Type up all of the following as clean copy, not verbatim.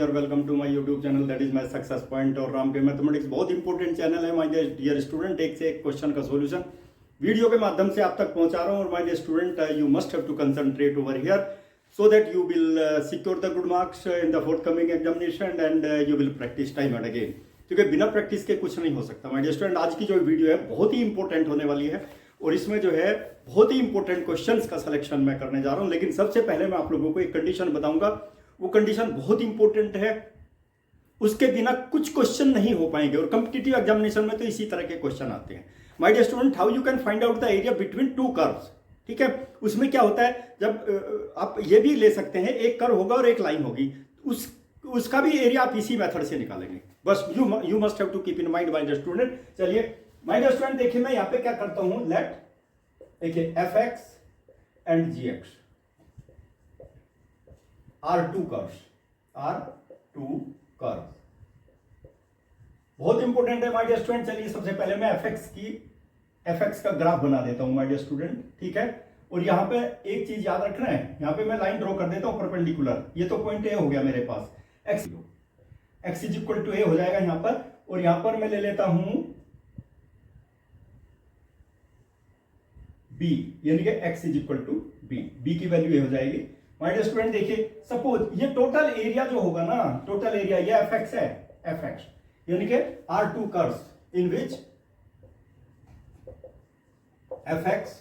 Dear, welcome to my YouTube channel that is my success point. और राम के mathematics बहुत important channel है my dear student. एक से एक क्वेश्चन का सॉल्यूशन वीडियो के माध्यम से आप तक पहुंचा रहा हूं। और my dear student, you must have to concentrate over here so that you will secure the good marks in the forthcoming examination and you will practice time and again। क्योंकि बिना प्रैक्टिस के कुछ नहीं हो सकता माय डियर स्टूडेंट। आज की जो वीडियो है बहुत ही इंपॉर्टेंट होने वाली है और इसमें जो है बहुत ही इंपॉर्टेंट क्वेश्चंस का सिलेक्शन मैं करने जा रहा हूं। लेकिन सबसे पहले मैं आप लोगों को एक कंडीशन बताऊंगा, वो कंडीशन बहुत इंपॉर्टेंट है, उसके बिना कुछ क्वेश्चन नहीं हो पाएंगे। और कॉम्पिटिटिव एग्जामिनेशन में तो इसी तरह के क्वेश्चन आते हैं my dear student. How you can find out the area between two curves. ठीक है, उसमें क्या होता है, जब आप ये भी ले सकते हैं, एक कर्व होगा और एक लाइन होगी, उसका भी एरिया आप इसी मेथड से निकालेंगे। बस you must have to keep in mind my dear student. चलिए माय डियर स्टूडेंट, देखिए मैं यहां पे क्या करता हूं, लेट देखिए F X and G X are two curves. बहुत इंपॉर्टेंट है माय डियर स्टूडेंट। चलिए सबसे पहले मैं एफ एक्स का ग्राफ बना देता हूं माय डियर स्टूडेंट। ठीक है, और यहां पे एक चीज याद रखना है, यहां पे मैं लाइन ड्रॉ कर देता हूं परपेंडिकुलर। ये तो पॉइंट ए हो गया मेरे पास, एक्स इज इक्वल टू ए हो जाएगा यहां पर। और यहां पर मैं ले लेता हूं बी, यानी कि X is equal to B की वैल्यू ए हो जाएगी माय डियर स्टूडेंट। देखिए सपोज ये टोटल एरिया जो होगा ना, टोटल एरिया ये एफ एक्स है, एफ एक्स यानी कि are two curves in which F X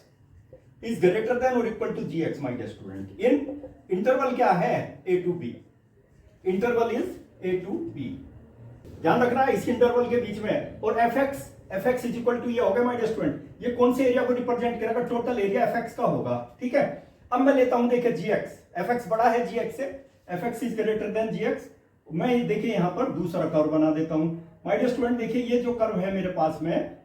is greater than और equal to G X my dear student. In interval क्या है, A to B. Interval is A to B, ध्यान रखना है इस इंटरवल के बीच में। और F X is equal to ये होगा माय डियर स्टूडेंट, ये कौन से एरिया को रिप्रेजेंट करेगा, टोटल एरिया एफ एक्स का होगा। ठीक है, अब मैं लेता हूं देखिए जी एक्स, एफ एक्स बड़ा है जी एक्स से, F X is greater than G X. मैं देखिए यहां पर दूसरा कर्व बना देता हूं माय डियर स्टूडेंट। देखिए ये जो कर्व है मेरे पास में,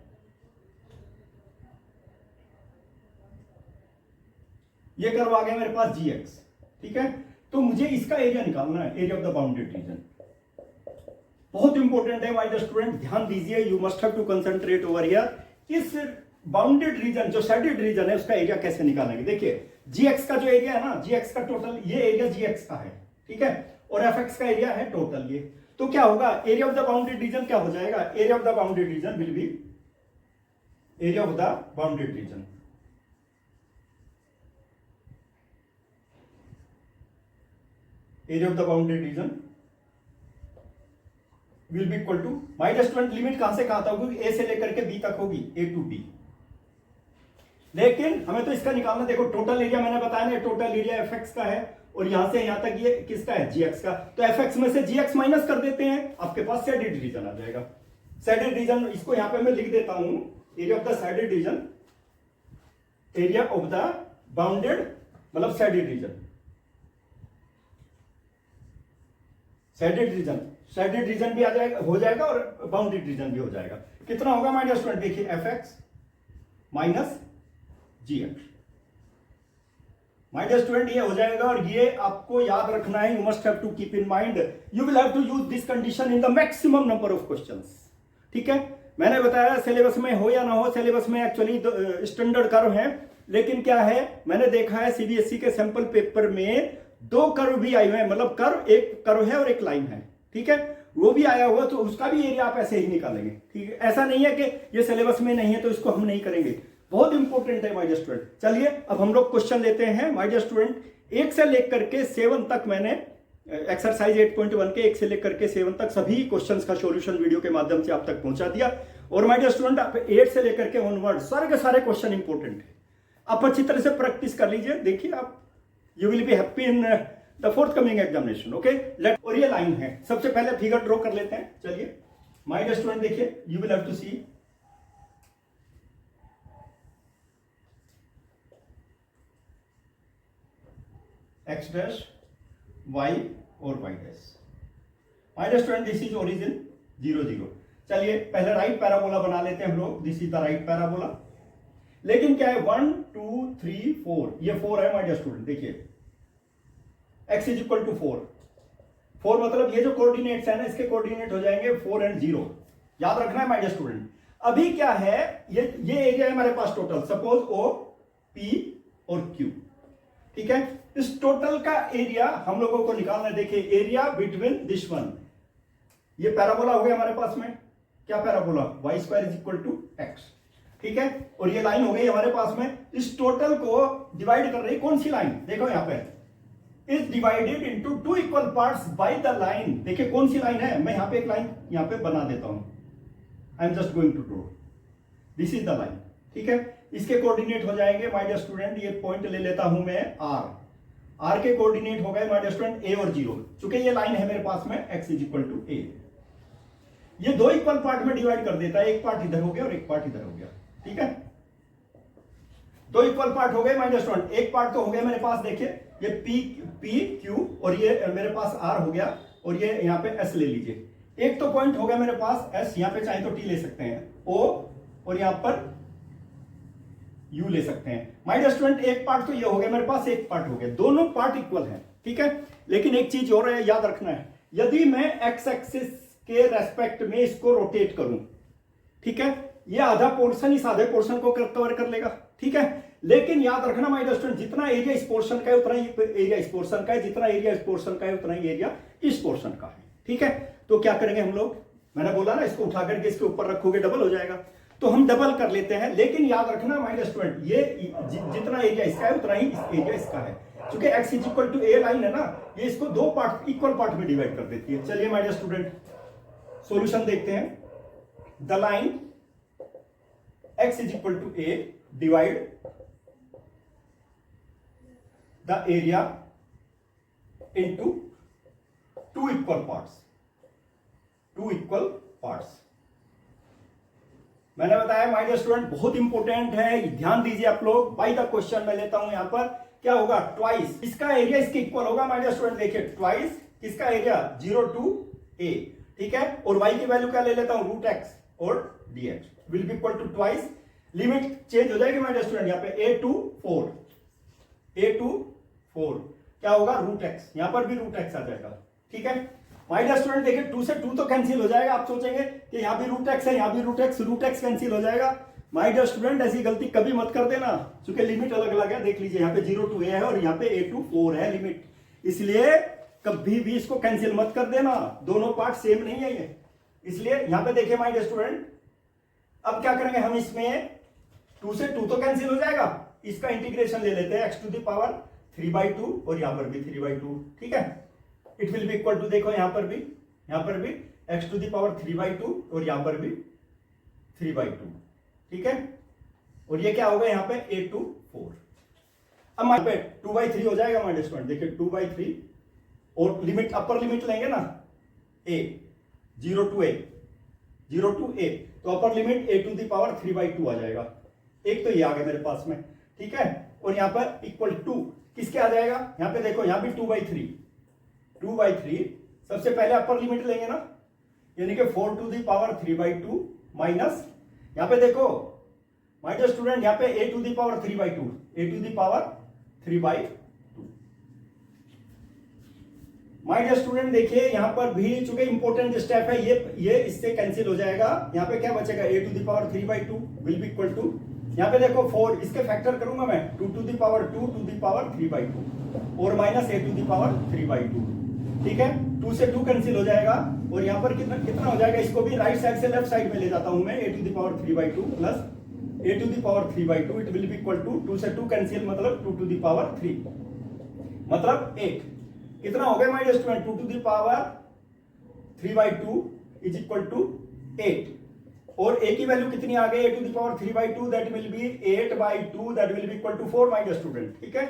ये कर्व आ गया मेरे पास जी एक्स। ठीक है, तो मुझे इसका एरिया निकालना है, area of the bounded region. बहुत इंपॉर्टेंट है माय डियर स्टूडेंट, ध्यान दीजिए, you must have to concentrate over here. इस बाउंडेड रीजन जो शेडेड रीजन है उसका एरिया कैसे निकालेंगे। देखिए जी एक्स का जो एरिया है ना, जी एक्स का टोटल ये एरिया जी एक्स का है। ठीक है, और एफ एक्स का एरिया है टोटल ये। तो क्या होगा, area of the bounded region क्या हो जाएगा, area of the bounded region will be area of the bounded region area of the bounded region will be equal to my dear student, limit कहां से कहां तक होगी, ए से लेकर के बी तक होगी, ए टू बी। लेकिन हमें तो इसका निकालना, देखो टोटल एरिया मैंने बताया ना, टोटल एरिया एफ एक्स का है और यहां से यहां तक ये किसका है, जी एक्स का। तो एफ एक्स में से जी एक्स माइनस कर देते हैं, आपके पास शेडेड रीजन आ जाएगा। शेडेड रीजन, इसको यहां पे मैं लिख देता हूं, area of the shaded reason, area of the bounded मतलब शेडेड रीजन, शेडेड रीजन भी आ जाएगा, हो जाएगा, और बाउंडेड रीजन भी हो जाएगा। कितना होगा माय डियर स्टूडेंट, देखिए F X minus G X my dear student, ये हो जाएगा। और ये आपको याद रखना है, you must have to keep in mind, you will have to use this condition in the maximum number of questions. ठीक है, मैंने बताया सिलेबस में हो या ना हो, सिलेबस में एक्चुअली स्टैंडर्ड कर्व है, लेकिन क्या है, मैंने देखा है सीबीएसई के सैंपल पेपर में दो कर्व भी आए हुए हैं, मतलब कर्व, एक कर्व है और एक लाइन है। ठीक है, वो भी आया हुआ, तो उसका भी एरिया आप ऐसे ही निकालेंगे। ठीक है, ऐसा नहीं है कि ये सिलेबस में नहीं है तो इसको हम नहीं करेंगे, बहुत इंपॉर्टेंट है माय डियर स्टूडेंट। चलिए अब हम लोग क्वेश्चन लेते हैं माय डियर स्टूडेंट। 1 से लेकर के 7 तक मैंने एक्सरसाइज 8.1 के 1 से लेकर के 7 तक सभी क्वेश्चंस का सॉल्यूशन वीडियो के माध्यम से आप तक पहुंचा दिया। और माय डियर स्टूडेंट, आप 8 से लेकर के ऑनवर्ड सारे के सारे क्वेश्चन इंपॉर्टेंट है, आप अच्छी तरह से प्रैक्टिस कर लीजिए। देखिए आप, you will be happy in the forthcoming examination. Okay, let, और ये लाइन है, सबसे पहले फिगर ड्रॉ कर लेते हैं। चलिए माय डियर स्टूडेंट, देखिए you will have to see X dash Y और Y dash. My dear student, this is origin 0 0। चलिए पहले राइट पैराबोला बना लेते हैं हम लोग, this is the right parabola. लेकिन क्या है, 1 2 3 4, ये 4 है माय डियर स्टूडेंट। देखिए x इज इक्वल टू 4 मतलब ये जो कोऑर्डिनेट्स है ना, इसके कोऑर्डिनेट हो जाएंगे 4 और 0, याद रखना है माय डियर स्टूडेंट। अभी क्या है, ये एरिया है हमारे पास टोटल, सपोज ओ पी और क्यू। ठीक है, इस टोटल का एरिया हम लोगों को निकालना है। देखिए एरिया बिटवीन दिस वन, ये पैराबोला हो गया हमारे पास में, क्या parabola, Y square is equal to X, ठीक है। और ये लाइन हो गई हमारे पास में, इस टोटल को डिवाइड कर रही कौन सी लाइन, देखो यहां पे is divided into two equal parts by the line. देखिए कौन सी लाइन है, मैं यहां पे एक लाइन यहां पे बना देता हूं, I am just going to draw, this is the line, ठीक है। इसके कोऑर्डिनेट हो जाएंगे माय डियर स्टूडेंट, ये पॉइंट ले लेता हूं मैं आर के कोऑर्डिनेट हो गए माय डियर स्टूडेंट ए और 0, चूंकि ये लाइन है मेरे पास में x इज इक्वल टू ए। ये दो इक्वल पार्ट में डिवाइड कर देता है, एक पार्ट इधर हो गया और एक पार्ट इधर हो गया, ठीक है। दो इक्वल पार्ट हो गए माय डियर स्टूडेंट, एक पार्ट तो हो गया मेरे पास, देखिए ये पी क्यू और ये मेरे पास आर हो गया और ये यहां पे एस ले लीजिए। एक तो पॉइंट हो गया मेरे पास एस, यहां पे चाहे तो टी ले सकते हैं, ओ और यहां पर यू ले सकते हैं। माय डियर स्टूडेंट एक पार्ट तो ये हो गया मेरे पास, एक पार्ट हो गया, दोनों पार्ट इक्वल हैं, ठीक है। लेकिन एक चीज और है, याद रखना है, यदि मैं एक्स एक्सिस के रेस्पेक्ट में इसको रोटेट करूं, ठीक है, ये आधा पोर्शन इस आधे पोर्शन को कवर कर लेगा, ठीक है। लेकिन याद रखना माय डियर स्टूडेंट, जितना एरिया इस पोर्शन का है उतना ही एरिया इस पोर्शन का है, जितना एरिया इस पोर्शन का है उतना ही एरिया इस पोर्शन का है, ठीक है। तो क्या करेंगे हम लोग, मैंने बोला ना इसको उठा करके इसके ऊपर रखोगे डबल हो जाएगा, तो हम डबल कर लेते हैं। लेकिन याद रखना माय डियर स्टूडेंट, ये जितना एरिया इसका है उतना ही एरिया इसका है, क्योंकि x is equal to a line है ना, ये इसको दो पार्ट इक्वल पार्ट में डिवाइड कर देती है। चलिए माय डियर स्टूडेंट सॉल्यूशन देखते हैं। The line x is equal to a divide the area into two equal parts, two equal parts. मैंने बताया माय डियर स्टूडेंट बहुत इंपॉर्टेंट है, ध्यान दीजिए आप लोग। बाय द क्वेश्चन मैं लेता हूं यहां पर, क्या होगा, ट्वाइस इसका एरिया इसके इक्वल होगा माय डियर स्टूडेंट। देखिए ट्वाइस किसका एरिया, 0 टू a, ठीक है। और y की वैल्यू क्या ले लेता हूं, रूट एक्स और dx will be equal to twice, limit change हो जाएगी माय डियर स्टूडेंट, यहां पे a टू 4 क्या होगा, रूट एक्स, यहां पर भी रूट एक्स आ जाएगा, ठीक है। माय डियर स्टूडेंट देखिए 2 से 2 तो कैंसिल हो जाएगा, आप सोचेंगे कि यहां भी रूट एक्स है, यहां भी रूट एक्स कैंसिल हो जाएगा। माय डियर स्टूडेंट ऐसी गलती कभी मत कर देना, क्योंकि लिमिट अलग अलग है, देख लीजिए यहाँ पे 0 टू a है और यहाँ पे a टू 4 है लिमिट, इसलिए कभी भी इसको कैंसिल मत कर देना, दोनों पार्ट सेम नहीं है ये, इसलिए यहां पे देखिए माय डियर स्टूडेंट। अब क्या करेंगे हम, इसमें 2 से 2 तो कैंसिल हो जाएगा, इसका इंटीग्रेशन ले लेते हैं x टू द पावर 3/2 और यहां पर भी 3/2, ठीक है। It will be equal to, देखो यहां पर भी x टू द पावर 3/2 और यहां पर भी 3/2, ठीक है। और ये क्या होगा यहाँ पे a टू 4, अब यहाँ पे 2/3 हो जाएगा माय डियर स्टूडेंट। देखिए 2/3 और लिमिट अपर लिमिट लेंगे ना a, 0 टू a, तो upper limit a to the power 3/2 आ जाएगा, एक तो ये आ गया मेरे पास में, ठीक है। और यहाँ पर इक्वल टू किसके आ जाएगा, यहाँ पे देखो यहाँ भी 2/3 सबसे पहले अपर लिमिट लेंगे ना, यानी कि 4 टू द पावर 3/2 माइनस, यहाँ पे देखो माय डियर स्टूडेंट, यहाँ पे a to the power 3/2, a to the power 3/2। My dear student देखिए यहां पर भी चूंकि इंपॉर्टेंट स्टेप है, ये इससे कैंसिल हो जाएगा, यहाँ पे क्या बचेगा, a to the power 3/2 will be equal to, यहाँ पे देखो 4, इसके फैक्टर करूंगा मैं 2 to the power 2 to the power 3/2 और minus a to the power 3/2, ठीक है। 2 से 2 कैंसिल हो जाएगा और यहाँ पर कितना हो जाएगा, इसको भी राइट साइड से लेफ्ट साइड में ले जाता हूं मैं, a to the power 3/2 plus a to the power 3/2, it will be equal to 2 से 2 कैंसिल मतलब 2 टू द पावर 3 मतलब 8, कितना हो गया my dear student, 2 to the power 3/2 is equal to 8, और a की वैल्यू कितनी आ गई, a to the power 3/2 that will be 8/2 that will be equal to 4 my dear student, ठीक है।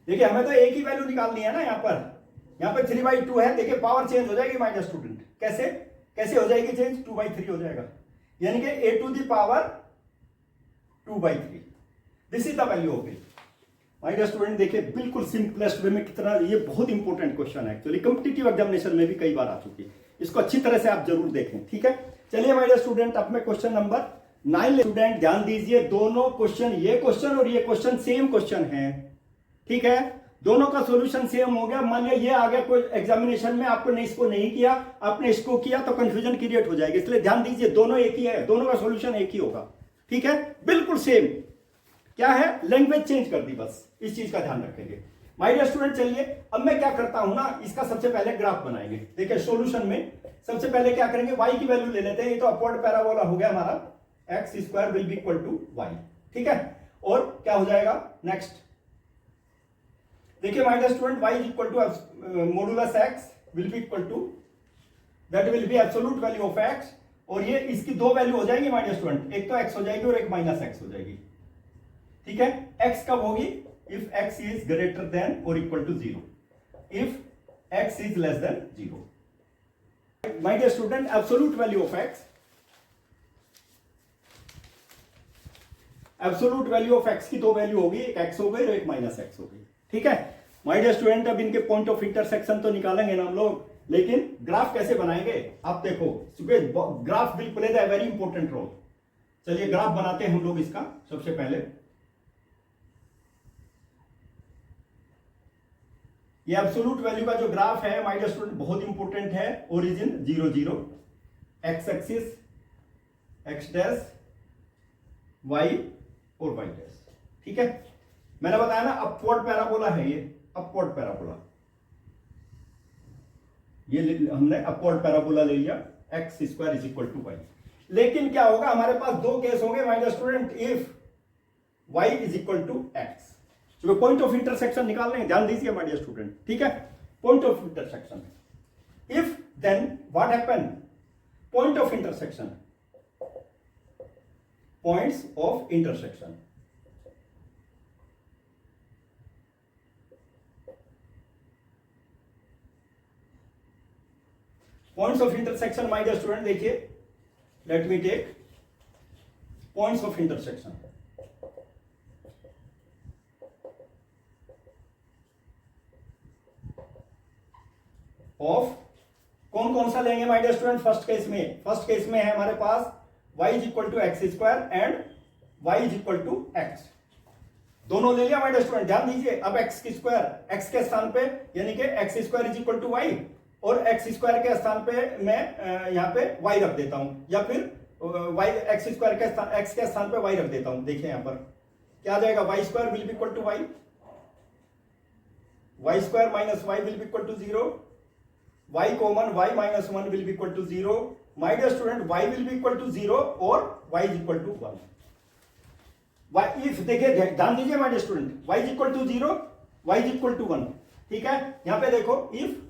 देखिए हमें तो a की वैल्यू निकालनी है ना, यहाँ पे 3/2 है, देखिए पावर चेंज हो जाएगी माय डियर स्टूडेंट, कैसे हो जाएगी चेंज, 2/3 हो जाएगा, यानी कि a to the power 2/3, this is the value of it। My dear student देखिए बिल्कुल सिंपलेस्ट वे में कितना, ये बहुत इंपॉर्टेंट क्वेश्चन है एक्चुअली, कॉम्पिटिटिव एग्जामिनेशन में भी कई बार आ चुकी है, इसको अच्छी तरह से आप जरूर देखें, ठीक है। चलिए माय डियर स्टूडेंट अब मैं क्वेश्चन नंबर 9, स्टूडेंट ध्यान दीजिए, दोनों क्वेश्चन, ये क्वेश्चन और ये क्वेश्चन सेम क्वेश्चन है, ठीक है, दोनों का सॉल्यूशन सेम हो गया। मान लिया ये आ गया कोई एग्जामिनेशन में, आपने इसको नहीं किया, आपने इसको किया तो कंफ्यूजन क्रिएट हो जाएगी, इसलिए ध्यान दीजिए दोनों एक ही है, दोनों का सॉल्यूशन एक ही होगा, ठीक है, बिल्कुल सेम। क्या है, लैंग्वेज चेंज कर दी, बस इस चीज का ध्यान रखेंगे माय डियर स्टूडेंट। चलिए अब मैं क्या करता हूं ना, इसका सबसे पहले ग्राफ बनाएंगे। देखिए सॉल्यूशन में सबसे पहले क्या करेंगे, y की वैल्यू ले लेते हैं। ये तो अपवर्ड पैराबोला हो गया हमारा, X square will be equal to Y, ठीक है। और क्या हो जाएगा नेक्स्ट, देखिए my dear student, y is equal to modulus x will be equal to, that will be absolute value of x। और ये इसकी दो वैल्यू हो जाएंगी माय डियर स्टूडेंट, एक तो x हो जाएगी और एक माइनस x हो जाएगी, ठीक है। x कब होगी, if x is greater than और equal to 0, if x is less than 0। My dear student, absolute value of x, absolute value of x की दो वैल्यू होगी, एक x हो गई और एक माइनस x हो गई, ठीक है। माय डियर स्टूडेंट, अब इनके पॉइंट ऑफ इंटरसेक्शन तो निकालेंगे ना हम लोग, लेकिन ग्राफ कैसे बनाएंगे आप देखो, graph will play the very important role. चलिए ग्राफ बनाते हैं हम लोग इसका। सबसे पहले ये एब्सोल्यूट वैल्यू का जो ग्राफ है माय डियर स्टूडेंट बहुत इंपॉर्टेंट है। Origin 0 0, X axis X dash, Y और वाई डैश, ठीक है। मैंने बताया ना अपवर्ड पैराबोला है ये, अपवर्ड पैराबोला, ये हमने अपवर्ड पैराबोला ले लिया, X square is equal to Y. लेकिन क्या होगा, हमारे पास दो केस होंगे my dear student, if Y is equal to X. Point of intersection निकालने हैं, ध्यान दीजिए माय डियर स्टूडेंट, ठीक है। Point of intersection, if then what happen, point of intersection, points of intersection, points of intersection my dear student, देखिए let me take points of intersection. Of कौन कौन सा लेंगे my dear student, first case में है हमारे पास y is equal to X square and y is equal to X, दोनों ले लिया माय डियर स्टूडेंट। ध्यान दीजिए, अब x की स्क्वायर x के स्थान पे, यानी कि X square is equal to Y, और एक्स स्क्वायर के स्थान पे मैं यहां पे y रख देता हूं, या फिर y एक्स स्क्वायर के स्थान x के स्थान पे y रख देता हूं। देखिए यहां पर क्या आ जाएगा, Y square will be equal to Y, Y square minus Y will be equal to 0, y common y minus 1 will be equal to 0। My dear student, y will be equal to 0 और y is equal to 1। y if, देखिए ध्यान दीजिए my dear student, y is equal to 0, y is equal to 1, ठीक है। यहां पे देखो, if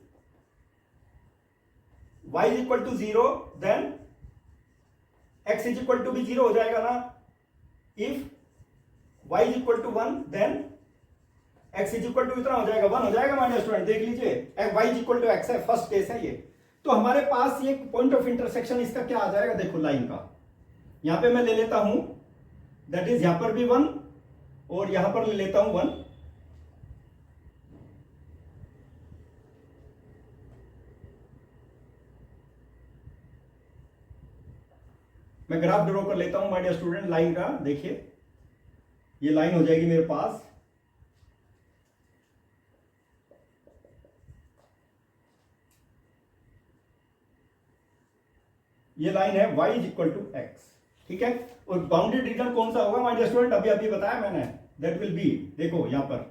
y is equal to 0 then x is equal to भी 0 हो जाएगा ना, if y is equal to 1 then x is equal to इतना हो जाएगा, 1 हो जाएगा माय डियर स्टूडेंट। देख लीजिए y is equal to x है, फर्स्ट केस है ये। तो हमारे पास ये पॉइंट ऑफ इंटरसेक्शन इसका क्या आ जाएगा, देखो लाइन का, यहां पे मैं ले लेता हूं, दैट इज यहां पर भी 1 और यहां पर ले लेता हूं 1। मैं ग्राफ ड्रॉ कर लेता हूं माय डियर स्टूडेंट लाइन का। देखिए ये लाइन हो जाएगी मेरे पास, ये लाइन है y is equal to X, ठीक है। और बाउंड्री रीजन कौन सा होगा माय डियर स्टूडेंट, अभी अभी बताया मैंने, दैट विल बी, देखो यहां पर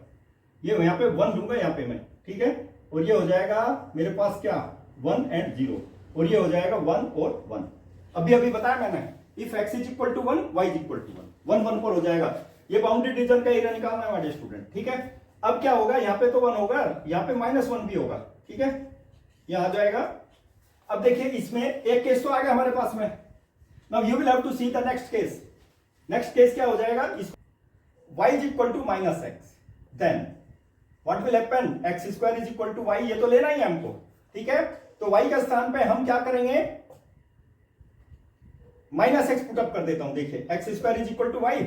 ये यहां पे 1 लूंगा यहां पे मैं, ठीक है। और ये हो जाएगा मेरे पास क्या, 1 एंड 0, और ये हो जाएगा 1 और 1। अभी अभी बताया मैंने, if x is equal to 1, y is equal to 1, 1 1 पर हो जाएगा। ये बाउंड्री रीजन का एरिया निकालना है माय डियर स्टूडेंट, ठीक है। अब क्या होगा, यहां पे तो 1 होगा, यहां पे -1 भी होगा, ठीक है, यहां आ जाएगा। अब देखिए इसमें एक केस तो आ गया हमारे पास में, now you will have to see the next case. Next case क्या हो जाएगा, इस y is equal to minus X, then what will happen, X square is equal to Y, ये तो लेना ही है हमको, ठीक है। तो y का स्थान पे हम क्या करेंगे, माइनस एक्स पुट अप कर देता हूं। देखिए X square is equal to Y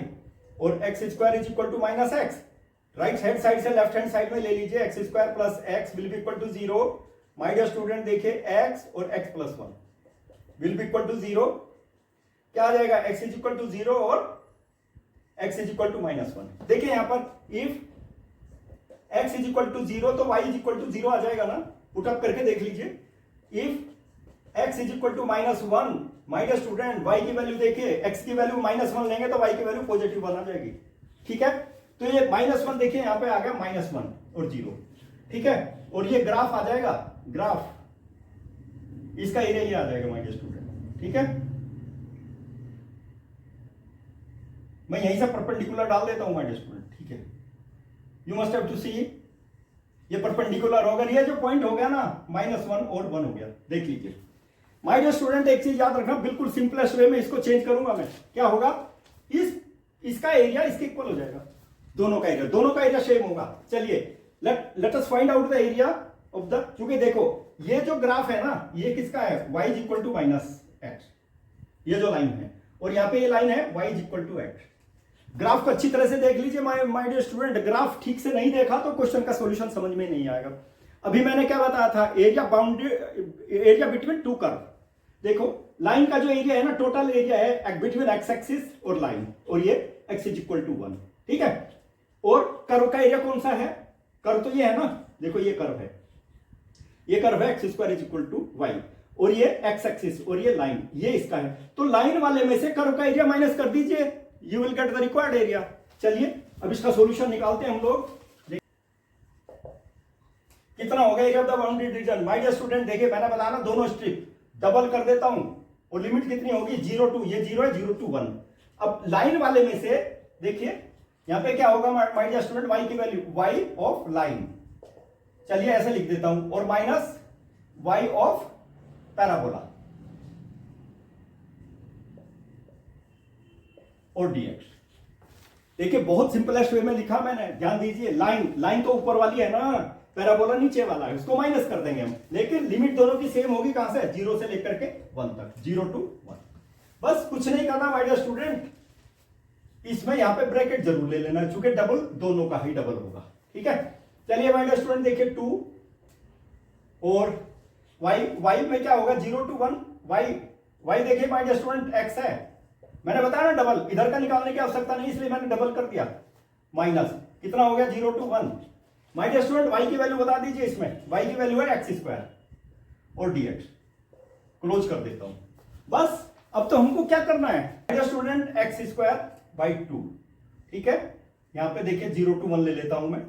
और X square is equal to minus X, right hand side से लेफ्ट हैंड साइड में ले लीजिए, X square plus X will be equal to 0। My dear student देखिए x और x plus 1 will be equal to 0, क्या आ जाएगा, x is equal to 0 और x इज इक्वल टू -1। देखिए यहां पर if x is equal to 0 तो y इज इक्वल टू 0 आ जाएगा ना, पुट अप करके देख लीजिए। If x is equal to -1, my dear student y की वैल्यू देखिए, x की वैल्यू -1 लेंगे तो y की वैल्यू पॉजिटिव 1 आ जाएगी, ठीक है, तो ये -1 देखिए यहां पे आ गया -1 और 0, ठीक है, और ये ग्राफ आ जाएगा, ग्राफ इसका एरिया ये आ जाएगा माय डियर स्टूडेंट, ठीक है। मैं यहीं से परपेंडिकुलर डाल देता हूं माय डियर स्टूडेंट, ठीक है। यू मस्ट हैव टू सी, ये परपेंडिकुलर होगा, ये जो पॉइंट हो गया ना -1 और 1 हो गया, देख लीजिए माय डियर स्टूडेंट। एक चीज याद रखना, बिल्कुल सिंपलेस्ट वे में इसको चेंज करूंगा मैं, क्या होगा, इसका एरिया इसके इक्वल हो जाएगा, दोनों का एरिया सेम होगा। चलिए let us find out the area of the, क्योंकि देखो ये जो ग्राफ है ना, ये किसका है, y is equal to -x, ये जो लाइन है, और यहां पे ये लाइन है y is equal to x। Graph को अच्छी तरह से देख लीजिए माय डियर स्टूडेंट, ग्राफ ठीक से नहीं देखा तो क्वेश्चन का सॉल्यूशन समझ में नहीं आएगा। अभी मैंने क्या बताया था, area boundary, area between to curve. देखो लाइन का जो एरिया है ना, टोटल एरिया है बिटवीन एक्स एक्सिस और लाइन, और ये x इज इक्वल टू 1, ठीक है। और कर्व का एरिया कौन सा है, कर्व तो ये है ना, देखो ये कर्व है, ये कर्व है x² is equal to y, और ये x एक्सिस और ये लाइन, ये इसका है। तो लाइन वाले में से कर्व का एरिया माइनस कर दीजिए, you will get the required area. चलिए अब इसका सॉल्यूशन निकालते हैं हम लोग। कितना हो गया area of the boundary region my dear student, देखिए मैंने बताया ना, दोनों स्ट्रिप डबल कर देता हूं, और लिमिट कितनी होगी 0 टू, ये 0 है, 0 टू 1। अब लाइन वाले में से देखिए यहां पे क्या होगा माय डियर स्टूडेंट, y की वैल्यू y ऑफ लाइन, चलिए ऐसे लिख देता हूं, और माइनस y ऑफ पैराबोला और dx। देखिए बहुत सिंपलेस्ट वे में लिखा मैंने, ध्यान दीजिए, लाइन तो ऊपर वाली है ना, पैराबोला नीचे वाला है, उसको माइनस कर देंगे हम, लेकिन लिमिट दोनों की सेम होगी, कहां से, 0 से लेकर के 1 तक, 0 टू 1। बस कुछ नहीं करना माय डियर स्टूडेंट, इसमें यहां पे ब्रैकेट जरूर ले लेना, चूंकि डबल दोनों का ही डबल होगा, ठीक है। चलिए माय डियर स्टूडेंट देखिए 2 और y में क्या होगा 0 टू 1, y देखिए माय डियर स्टूडेंट x है, मैंने बताया ना डबल, इधर का निकालने की आवश्यकता नहीं, इसलिए मैंने डबल कर दिया, माइनस कितना हो गया 0 to 1। My dear student y की वैल्यू बता दीजिए, इसमें y की वैल्यू है x² और dx, क्लोज कर देता हूं। बस अब तो हमको क्या करना है माय डियर स्टूडेंट, x²/2, ठीक है। यहां पे देखिए 0 टू 1 ले लेता हूं मैं,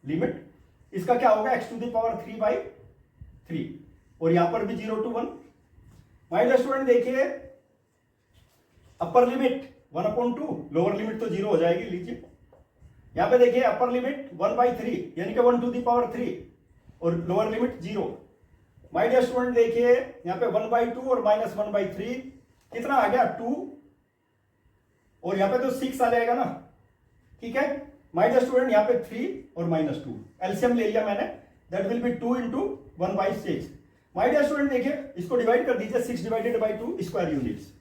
लिमिट इसका क्या होगा x⁴/3, और यहां पर भी 0 टू 1। माय डियर स्टूडेंट देखिए अपर लिमिट 1/2, लोअर लिमिट तो 0 हो जाएगी, लीजिए यहां पे देखिए अपर लिमिट 1/3 यानी कि 1⁵ और lower limit 0। My dear student देखिए यहां पे 1/2 और -1/3 कितना आ गया 2, और यहां पे तो 6 आ जाएगा ना, ठीक है। माय डियर स्टूडेंट यहां पे 3 और -2, एलसीएम ले लिया मैंने, that will be 2 × 1/6। My dear student देखिए इसको डिवाइड कर दीजिए, 6 divided by 2 square units.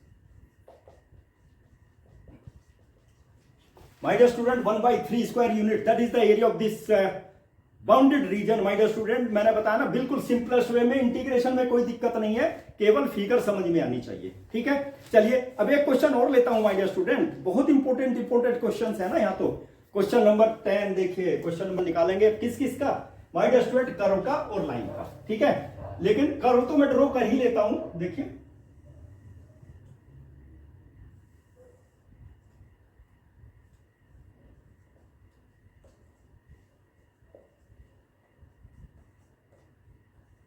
My dear student 1/3 square unit, that is the area of this bounded region. My dear student मैंने बताया ना, बिल्कुल सिंपलेस्ट वे में, इंटीग्रेशन में कोई दिक्कत नहीं है, केवल फिगर समझ में आनी चाहिए, ठीक है। चलिए अब एक क्वेश्चन और लेता हूं माय डियर स्टूडेंट, बहुत इंपॉर्टेंट क्वेश्चंस है ना यहाँ तो। क्वेश्चन नंबर 10 देखिए, क्वेश्चन नंबर निकालेंगे किस किस का माय डियर स्टूडेंट, कर्व का और लाइन का, ठीक है। लेकिन कर्व तो मैं ड्रॉ कर ही लेता हूं, देखिए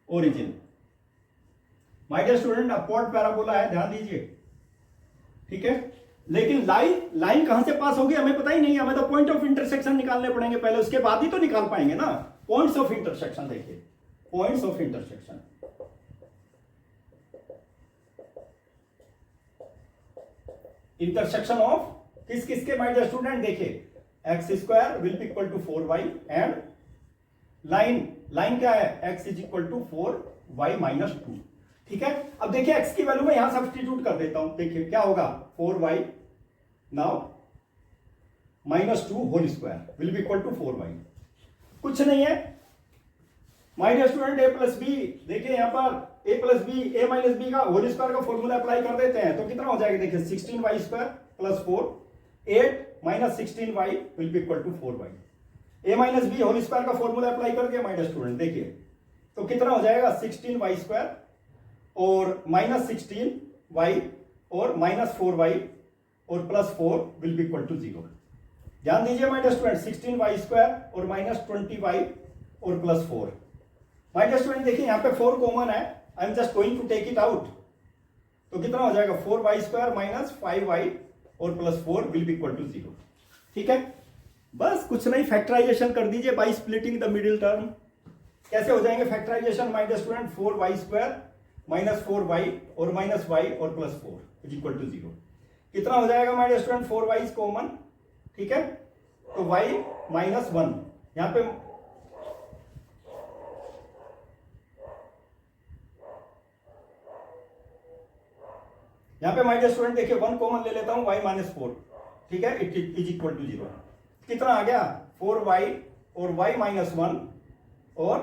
origin, my dear student upward parabola है, ध्यान दीजिए, ठीक है। लेकिन लाइन कहां से पास होगी हमें पता ही नहीं है, हमें तो पॉइंट ऑफ इंटरसेक्शन निकालने पड़ेंगे पहले, उसके बाद ही तो निकाल पाएंगे ना। पॉइंट्स ऑफ इंटरसेक्शन देखिए, points of intersection, intersection of किस किसके माय डियर स्टूडेंट, देखिए x² will be equal to 4y and line क्या है, x is equal to 4y-2, ठीक है। अब देखिए x की वैल्यू में यहां सब्स्टिट्यूट कर देता हूं, देखिए क्या होगा 4y now -2 whole square will be equal to 4y, कुछ नहीं है my dear student a plus B, देखिए यहां पर a plus B, a minus B का होल स्क्वायर का फॉर्मूला अप्लाई कर देते हैं, तो कितना हो जाएगा, देखिए 16y² plus 4, 8 - 16y will be equal to 4y। a minus B whole square का फॉर्मूला अप्लाई कर दिया माय डियर स्टूडेंट, देखिए तो कितना हो जाएगा 16y² और -16y और -4y और +4 विल बी इक्वल टू 0। ध्यान दीजिए माय डियर स्टूडेंट, 16y² और -20y और +4। माय डियर स्टूडेंट देखिए यहाँ पे 4 कॉमन है, I am just going to take it out. तो कितना हो जाएगा, 4y² - 5y और +4 विल बी इक्वल टू 0। ठीक है, बस कुछ नहीं, फैक्टराइजेशन कर दीजिए by splitting the middle term. कैसे हो जाएंगे factorisation my dear student, 4y² - 4y और -y और +4 इज इक्वल टू 0। कितना हो जाएगा my dear student, 4y is common. ठीक है, तो y -1 यहां पे माय डियर स्टूडेंट देखिए 1 कॉमन ले लेता हूं, y -4। ठीक है, इट इज इक्वल टू 0। कितना आ गया, 4y और y -1 और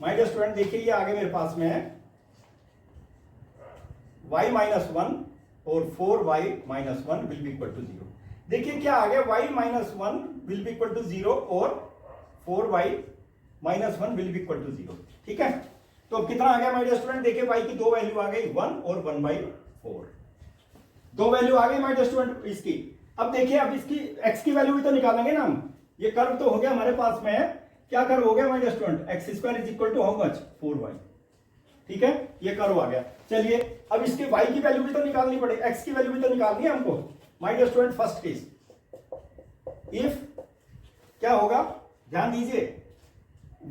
माय डियर स्टूडेंट देखिए ये आगे मेरे पास में है y -1 और 4y -1 will be equal to 0। देखिए क्या आ गया, y -1 will be equal to 0 और 4y -1 will be equal to 0। ठीक है, तो अब कितना आ गया माय डियर स्टूडेंट, देखिए y की दो वैल्यू आ गई, 1 और 1/4। दो वैल्यू आ गई माय डियर स्टूडेंट इसकी। अब देखिए, अब इसकी x की वैल्यू भी तो निकालेंगे ना हम। ये कर्व तो हो गया हमारे पास में, क्या कर्व हो गया my dear student, x² is equal to how much, 4y। ठीक है, ये कर्व आ गया। चलिए अब इसके y की वैल्यू भी तो निकालनी पड़ेगी, x की वैल्यू भी तो निकालनी है हमको। My dear student first case, if क्या होगा, ध्यान दीजिए,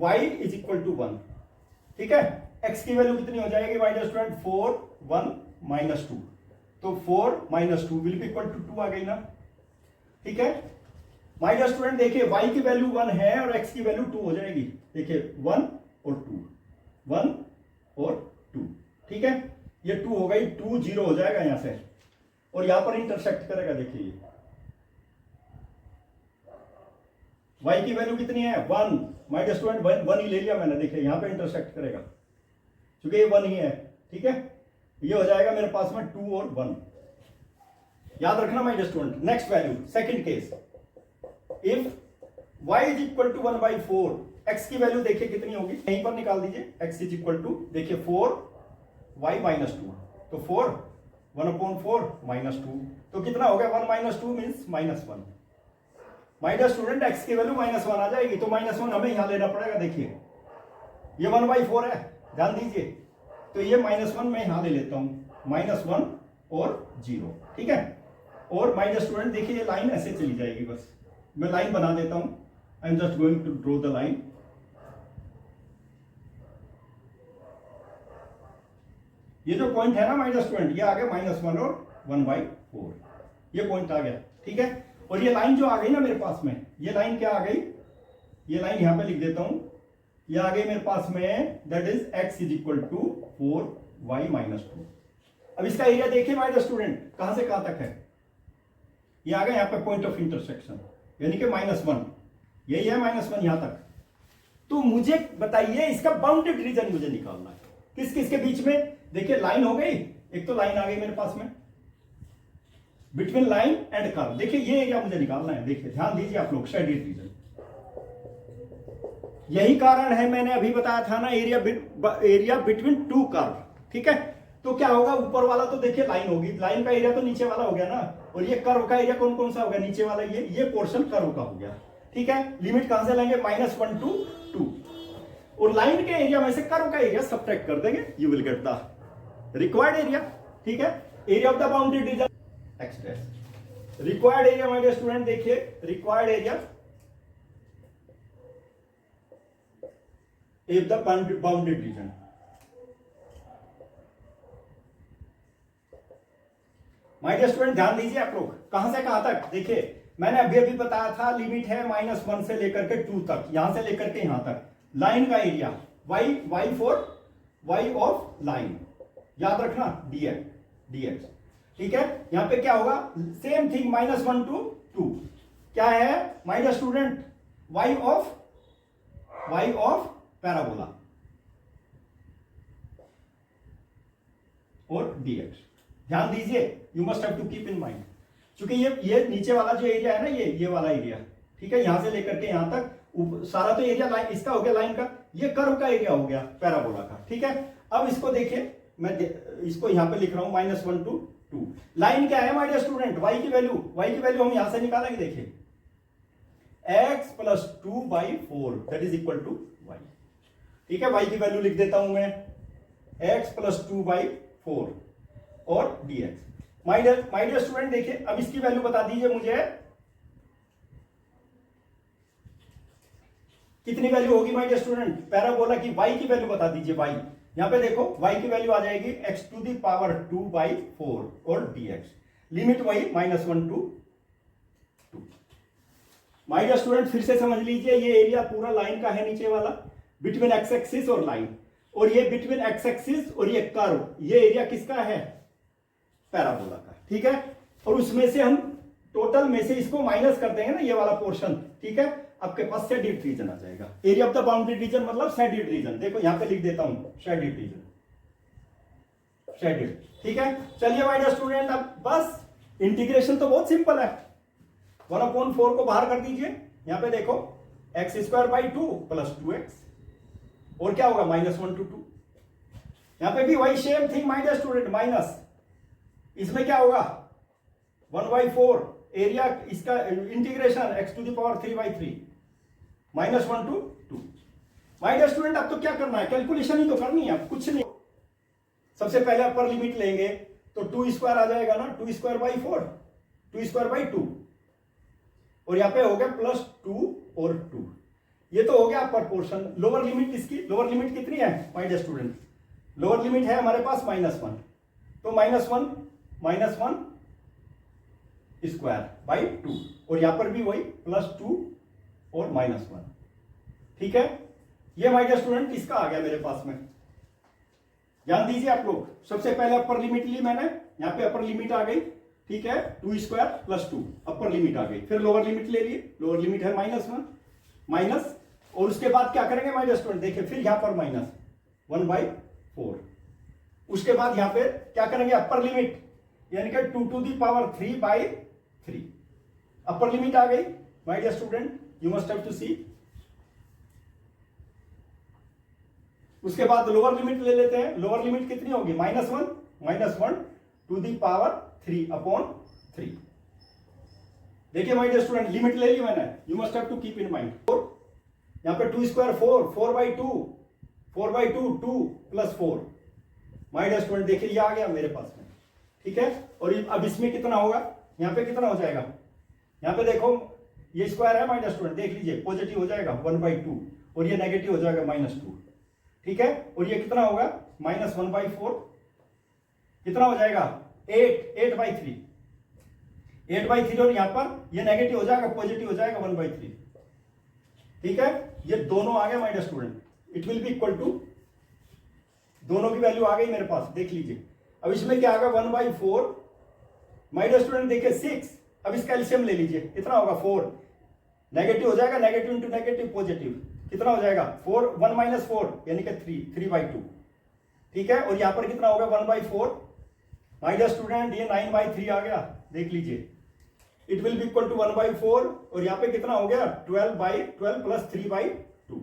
y इज इक्वल टू 1। ठीक है, x की वैल्यू कितनी हो जाएगी माय डियर स्टूडेंट, 4 1 -2, तो 4 -2 विल बी इक्वल टू 2 आ गई ना। ठीक है माय डियर स्टूडेंट देखिए, y की वैल्यू 1 है और x की वैल्यू 2 हो जाएगी। देखिए 1 और 2, 1 और 2। ठीक है, ये 2 हो गई, 2 0 हो जाएगा यहां से और यहां पर इंटरसेक्ट करेगा। देखिए y की वैल्यू कितनी है, 1। माय डियर स्टूडेंट 1 ही ले लिया मैंने, देखिए यहां पे इंटरसेक्ट करेगा क्योंकि ये 1 ही है। ठीक है, ये हो जाएगा मेरे पास में 2 और 1। याद रखना my dear student. Next value, second case, if y is equal to 1/4, x की वैल्यू देखिए कितनी होगी, यहीं पर निकाल दीजिए। x इज इक्वल टू देखिए 4y -2, तो 4 1/4 -2, तो कितना हो गया, 1 - 2 means -1। My dear student x की वैल्यू -1 आ जाएगी, तो -1 हमें यहां लेना पड़ेगा। देखिए ये 1/4 है, ध्यान दीजिए, तो ये -1 मैं यहां ले लेता हूं, -1 और 0। ठीक है, और माय डियर स्टूडेंट देखिए ये लाइन ऐसे चली जाएगी, बस मैं लाइन बना देता हूं। I am just going to draw the line. ये जो पॉइंट है ना माय डियर स्टूडेंट, ये आ गया -1 और 1/4, ये पॉइंट आ गया। ठीक है, और ये लाइन जो आ गई ना मेरे पास में, ये लाइन क्या आ गई, ये लाइन यहां पे लिख देता हूं, ये आ गई मेरे पास में, that is x is equal to 4y -2। अब इसका एरिया देखिए माय डियर स्टूडेंट, कहां से कहां तक है, ये आ गया यहां पे पॉइंट ऑफ इंटरसेक्शन, यानी कि -1, यही है -1 यहां तक। तो मुझे बताइए इसका बाउंडेड रीजन मुझे निकालना है, किस किस के बीच में। देखिए लाइन हो गई, एक तो लाइन आ गई मेरे पास में, बिटवीन लाइन एंड कर्व। देखिए ये एरिया मुझे निकालना है। देखिए ध्यान दीजिए आप लोग, शेडेड रीजन। यही कारण है, मैंने अभी बताया था ना, एरिया बिटवीन टू कर्व। ठीक है, तो क्या होगा, ऊपर वाला तो देखिए लाइन होगी, लाइन का एरिया तो नीचे वाला हो गया ना, और ये कर्व का एरिया कौन कौन सा हो गया, नीचे वाला ये पोर्शन कर्व का हो गया। ठीक है, लिमिट कहां से लेंगे, -1 to 2, और लाइन के एरिया में से कर्व का एरिया सब्ट्रैक्ट कर देंगे, you will get the required area. ठीक है, area of the boundary region x dash, required area my dear student, देखिए required area if the bounded region. My dear student ध्यान दीजिए आप लोग, कहां से कहां तक। देखिए मैंने अभी अभी बताया था, लिमिट है -1 से लेकर के 2 तक, यहां से लेकर के यहां तक। लाइन का area y for y of line, याद रखना dx। ठीक है, यहां पे क्या होगा, सेम थिंग, -1 to 2 क्या है my dear student, y of parabola और dx। ध्यान दीजिए, you must have to keep in mind, क्योंकि ये नीचे वाला जो एरिया है ना, ये वाला एरिया, ठीक है, यहां से लेकर के यहां तक सारा तो एरिया लाइन इसका हो गया, लाइन का, ये कर्व का एरिया हो गया पैराबोला का। ठीक है, अब इसको देखिए, मैं इसको यहां पे लिख रहा हूं -1 to 2। लाइन क्या है माय डियर स्टूडेंट, y की वैल्यू हम यहां से निकालेंगे। देखिए x plus 2/4 that is equal to y। ठीक है, y की वैल्यू लिख देता हूं मैं, x प्लस 2/4 और dx। माय डियर स्टूडेंट देखिए, अब इसकी वैल्यू बता दीजिए मुझे, कितनी वैल्यू होगी माय डियर स्टूडेंट? पैराबोला की y की वैल्यू बता दीजिए। y यहां पे देखो, y की वैल्यू आ जाएगी x टू दी पावर 2/4 और dx। लिमिट वही -1 to 2। माय डियर स्टूडेंट फिर से समझ लीजिए, ये एरिया पूरा लाइन का है नीचे वाला, बिटवीन एक्स एक्सिस और लाइन, और ये बिटवीन एक्स एक्सिस और ये कर्व, ये एरिया किसका है? पैराबोला का। ठीक है, और उसमें से हम टोटल में से इसको माइनस कर देंगे ना, ये वाला पोर्शन। ठीक है, आपके पास शेडिड रीजन आ जाएगा। Area of the boundary region मतलब शेडिड रीजन। देखो यहां पे लिख देता हूं, शेडिड रीजन, शेडिड। ठीक है, चलिए माय डियर स्टूडेंट, अब बस इंटीग्रेशन तो बहुत सिंपल है। 1/4 को बाहर कर दीजिए, यहां पे देखो x² 2 प्लस 2x, और क्या होगा -1 to 2। यहां पे भी वही same thing my dear student, minus, इसमें क्या होगा 1/4 एरिया, इसका integration x to the power 3/3 -1 to 2। My dear student अब तो क्या करना है, कैलकुलेशन ही तो करनी है, अब कुछ नहीं। सबसे पहले अपर लिमिट लेंगे तो 2² आ जाएगा ना, 2²/4, 2²/2, और यहां पे हो गया +2 और 2। ये तो हो गया अपर पोर्शन। लोअर लिमिट इसकी, लोअर लिमिट कितनी है my dear student? Lower limit है हमारे पास -1, तो -1 2/2, और यहां पर भी वही +2 और -1। ठीक है, ये माय डियर स्टूडेंट इसका आ गया मेरे पास में। ध्यान दीजिए आप लोग, सबसे पहले अपर लिमिट ली मैंने, यहां पे अपर लिमिट आ गई। ठीक है, 2² + 2 अपर लिमिट आ गई। फिर लोअर लिमिट ले लिए, लोअर लिमिट है -1 माइनस, और उसके बाद क्या करेंगे माय डियर स्टूडेंट? देखिए फिर यहां पर -1/4। उसके बाद यहां पे क्या करेंगे, अपर लिमिट, यानी कि 2 to the power 3/3 upper limit आ गई my dear student, you must have to see. उसके बाद लोअर लिमिट ले लेते हैं। लोअर लिमिट कितनी होगी? -1 to the power 3/3। देखिए माय डियर स्टूडेंट, लिमिट ले ली मैंने, you must have to keep in mind. यहां पे 2² 4/2 2 + 4। माय डियर स्टूडेंट देखिए ये आ गया मेरे पास में। ठीक है, और अब इसमें कितना होगा, यहां पे कितना हो जाएगा? यहां पे देखो ये स्क्वायर है माय डियर स्टूडेंट, देख लीजिए पॉजिटिव हो जाएगा 1/2, और ये नेगेटिव हो जाएगा -2। ठीक है, और ये कितना होगा -1/4, कितना हो जाएगा 8/3, 8/3, और यहां पर ये नेगेटिव हो जाएगा, पॉजिटिव हो जाएगा 1/3। ठीक है, ये दोनों आ गए my dear student, it will be equal to, दोनों की वैल्यू आ गई मेरे पास, देख लीजिए। अब इसमें क्या आएगा 1/4 माय डियर स्टूडेंट, देखिए 6। अब इसका एलसीएम ले लीजिए, कितना होगा 4, नेगेटिव हो जाएगा, नेगेटिव इंटू नेगेटिव पॉजिटिव, कितना हो जाएगा 4, 1 - 4 यानी कि 3/2। ठीक है, और यहां पर कितना होगा 1/4 माय डियर स्टूडेंट, ये 9/3 आ गया, देख लीजिए। It will be equal to 1/4, और यहां पे कितना हो गया 12/12 + 3/2।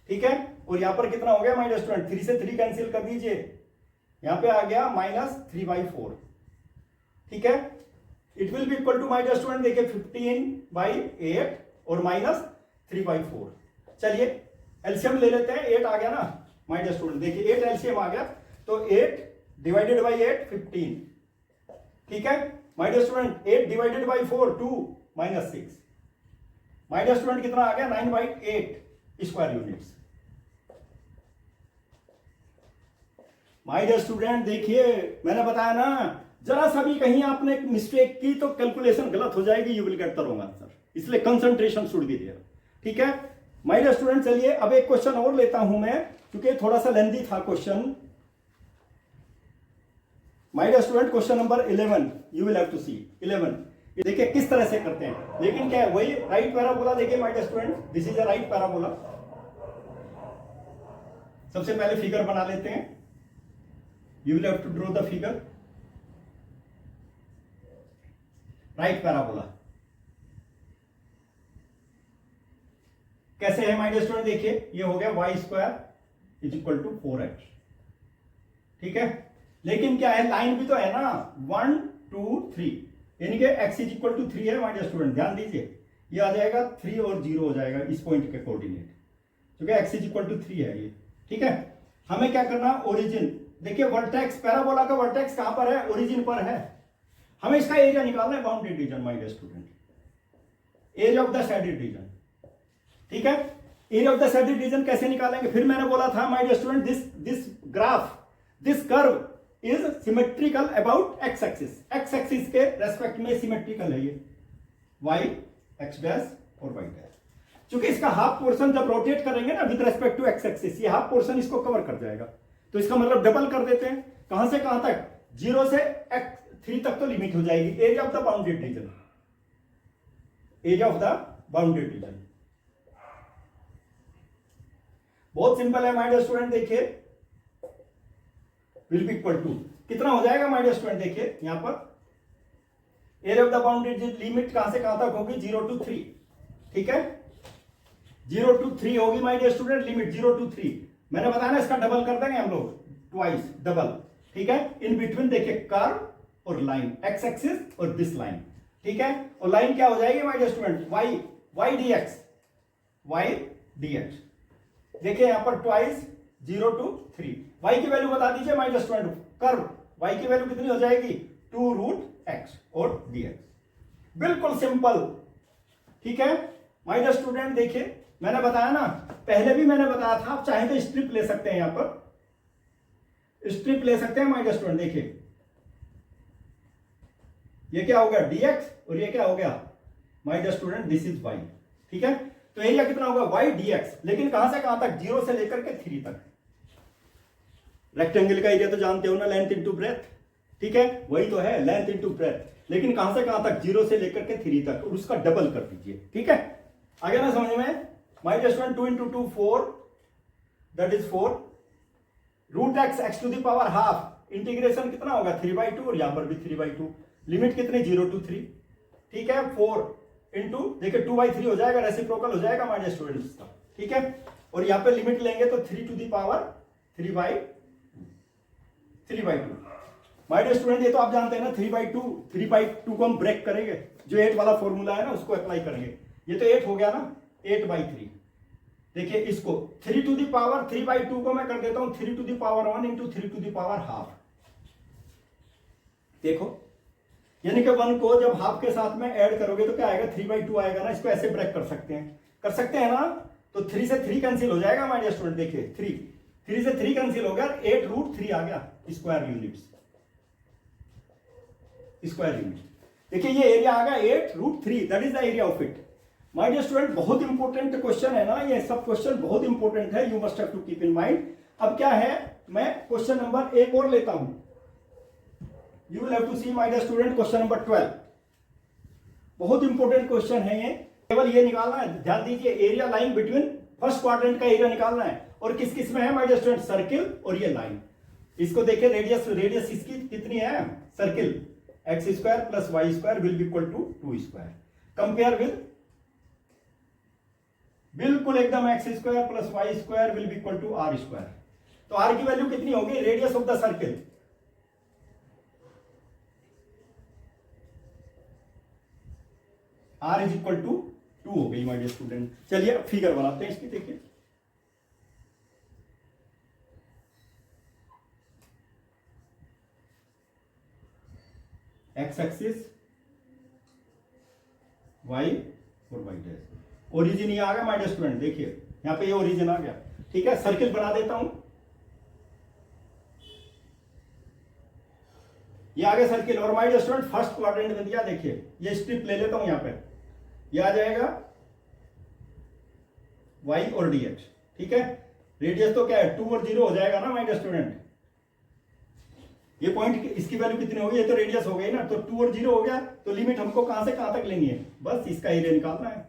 ठीक है, और यहां पर कितना हो गया माय डियर स्टूडेंट, 3 से 3 कैंसिल कर दीजिए, यहां पे आ गया -3/4। ठीक है, it will be equal to my dear student, देखिए 15/8 और -3/4। चलिए एलसीएम ले लेते हैं, 8 आ गया ना माय डियर स्टूडेंट, देखिए 8 एलसीएम आ गया, तो 8 डिवाइडेड बाई 8 15। ठीक है my dear student, 8 divided by 4 2 -6। My dear student कितना आ गया 9/8 square units. My dear student देखिए, मैंने बताया ना, जरा सा भी कहीं आपने मिस्टेक की तो कैलकुलेशन गलत हो जाएगी, you will get the wrong answer, इसलिए कंसंट्रेशन शुड बी देयर। ठीक है माय डियर स्टूडेंट, चलिए अब एक क्वेश्चन और लेता हूं मैं, क्योंकि थोड़ा सा लेंथी था question. My dear student, question number 11 you will have to see. 11 ये देखिए किस तरह से करते हैं, लेकिन क्या है वही राइट पैराबोला। देखिए my dear student, this is a right parabola. सबसे पहले फिगर बना लेते हैं, you will have to draw the figure. Right parabola कैसे है माय डियर स्टूडेंट, देखिए ये हो गया y² = 4x। ठीक है, लेकिन क्या है, लाइन भी तो है ना 1 2 3, यानी कि x = 3 है माय डियर स्टूडेंट, ध्यान दीजिए। ये आ जाएगा 3 और 0 हो जाएगा इस पॉइंट के कोऑर्डिनेट, क्योंकि x इज इक्वल टू 3 है ये। ठीक है, हमें क्या करना, ओरिजिन, देखिए वर्टेक्स, पैराबोला का वर्टेक्स कहां पर है, ओरिजिन पर है। हमें इसका एरिया निकालना है, bounded region my dear student, area of the shaded region. ठीक है, area of the shaded region कैसे निकालेंगे, फिर मैंने बोला था my dear student, this graph, this curve is symmetrical about X axis, X axis के रेस्पेक्ट में सिमेट्रिकल है ये, वाई एक्स डैश और वाई डैश। क्योंकि इसका हाफ पोर्शन जब रोटेट करेंगे ना with respect to X axis, ये हाफ पोर्शन इसको कवर कर जाएगा, तो इसका मतलब डबल कर देते हैं। कहां से कहां तक, 0 से 3 तक तो लिमिट हो जाएगी। Area of the bounded region, area of the bounded region बहुत सिंपल है माय डियर स्टूडेंट, देखिए विल बी इक्वल टू कितना हो जाएगा माय डियर स्टूडेंट, देखिए यहां पर area of the bounded limit कहां से कहां तक होगी, 0 to 3। ठीक है, 0 to 3 होगी my dear student limit, 0 to 3। मैंने बताया ना इसका डबल कर देंगे हम लोग, ट्वाइस डबल। ठीक है, इन बिटवीन देखिए कर्व और लाइन, एक्स एक्सिस और दिस लाइन। ठीक है, और लाइन क्या हो जाएगी my dear student, Y D X, Y D X. देखिए यहां पर ट्वाइस 0 to 3। वाई की वैल्यू बता दीजिए my dear student, curve Y की वैल्यू कितनी हो जाएगी, 2√x और dx। बिल्कुल सिंपल। ठीक है माय डियर स्टूडेंट, देखिए मैंने बताया ना, पहले भी मैंने बताया था, आप चाहे तो स्ट्रिप ले सकते हैं, यहां पर स्ट्रिप ले सकते हैं माय डियर स्टूडेंट। देखिए ये क्या हो गया, dx, और ये क्या हो गया my dear student, this is y। ठीक है, तो एरिया कितना होगा, y dx, लेकिन कहां से कहां तक, 0 से लेकर के 3 तक। रेक्टेंगल का एरिया तो जानते हो ना, लेंथ इंटू ब्रेथ। ठीक है, वही तो है, लेंथ इंटू ब्रेथ, लेकिन कहां से कहां तक, 0 से लेकर के 3 तक, और उसका डबल कर दीजिए। ठीक है, आगे ना समझ में, my dear student, 2 into 2 4, that is 4, √x x to the power half, integration कितना होगा, 3/2, और यहां पर भी 3/2, लिमिट कितनी, 0 to 3। ठीक है, 4 इंटू देखिए 2/3 हो जाएगा, रेसिप्रोकल हो जाएगा माय डियर स्टूडेंट इसका। ठीक है, और यहां पे लिमिट लेंगे तो 3 to the power 3/2। My dear student, ये तो आप जानते हैं ना, 3/2 को हम ब्रेक करेंगे, जो 8 वाला फॉर्मूला है ना उसको अप्लाई करेंगे। ये तो 8 हो गया ना, 8/3। देखिए इसको 3 to the power 3/2 को मैं कर देता हूं 3 to the power 1 into 3 to the power half. देखो, यानी कि 1 को जब हाफ के साथ में ऐड करोगे तो क्या आएगा, 3/2 आएगा ना। इसको ऐसे ब्रेक कर सकते हैं ना, तो 3 से 3 कैंसिल हो जाएगा माय डियर स्टूडेंट। देखिए 3 से 3 कैंसिल हो गया, 8√3 आ गया स्क्वायर यूनिट्स, स्क्वायर यूनिट। देखिए ये एरिया आ गया 8√3, that is the area of it. My dear student, बहुत इंपॉर्टेंट क्वेश्चन है ना, ये सब क्वेश्चन बहुत इंपॉर्टेंट है, you must have to keep in mind. अब क्या है, मैं क्वेश्चन नंबर 1 और लेता हूं। You will have to see my dear student question number 12। बहुत इंपॉर्टेंट क्वेश्चन है ये, केवल ये निकालना है, ध्यान दीजिए, area line between first quadrant का एरिया निकालना है, और किस किस में है माय डियर स्टूडेंट, सर्किल और ये लाइन। इसको देखिए, रेडियस इसकी कितनी है, circle, x² + y² will be equal to 2²। Compare with, बिल्कुल एकदम x² + y² will be equal to r²। तो r की वैल्यू कितनी होगी, radius of the circle, r is equal to 2 हो गई माय डियर स्टूडेंट। चलिए अब फिगर बनाते हैं इसकी। देखिए एक्स एक्सिस, y और y डैश, ओरिजिन ये आ गया माय डियर स्टूडेंट। देखिए यहां पे ये ओरिजिन आ गया। ठीक है, सर्किल बना देता हूं, ये आ गया सर्किल, और my dear student first quadrant में दिया। देखिए ये स्ट्रिप ले लेता हूं, यहां पे ये आ जाएगा y और dx। ठीक है, रेडियस तो क्या है, 2 और 0 हो जाएगा ना माय डियर स्टूडेंट। ये पॉइंट, इसकी वैल्यू कितनी होगी, ये तो रेडियस हो गई ना, तो 2 और 0 हो गया, तो लिमिट हमको कहां से कहां तक लेनी है, बस इसका एरिया निकालना है,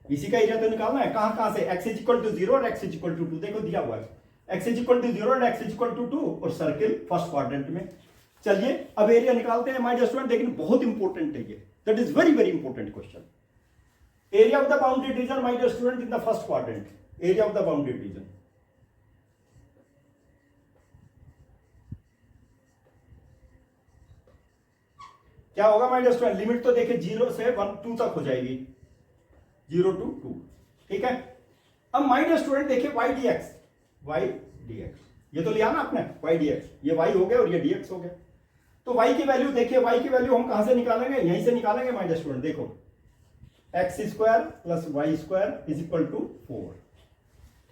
इसी का एरिया तो निकालना है। कहां से, x इज इक्वल टू 0 और x इज इक्वल टू 2, देखो दिया हुआ है, x इज इक्वल टू 0 और x इज इक्वल टू 2, और सर्किल फर्स्ट क्वाड्रेंट में। चलिए अब एरिया निकालते हैं माय डियर स्टूडेंट, लेकिन बहुत इंपॉर्टेंट है ये, that is very very important question. Area of the bounded region my dear student in the first quadrant, area of the bounded region. क्या होगा माय डियर स्टूडेंट, लिमिट तो देखिए 0 से 1 2 तक हो जाएगी, 0 to 2, ठीक है। अब माय डियर स्टूडेंट देखिए y dx, ये तो लिया ना आपने y dx, ये y हो गया और ये dx हो गया। तो y की वैल्यू देखिए, y की वैल्यू हम कहां से निकालेंगे, यहीं से निकालेंगे माय डियर स्टूडेंट। देखो x square plus Y square is equal to 4,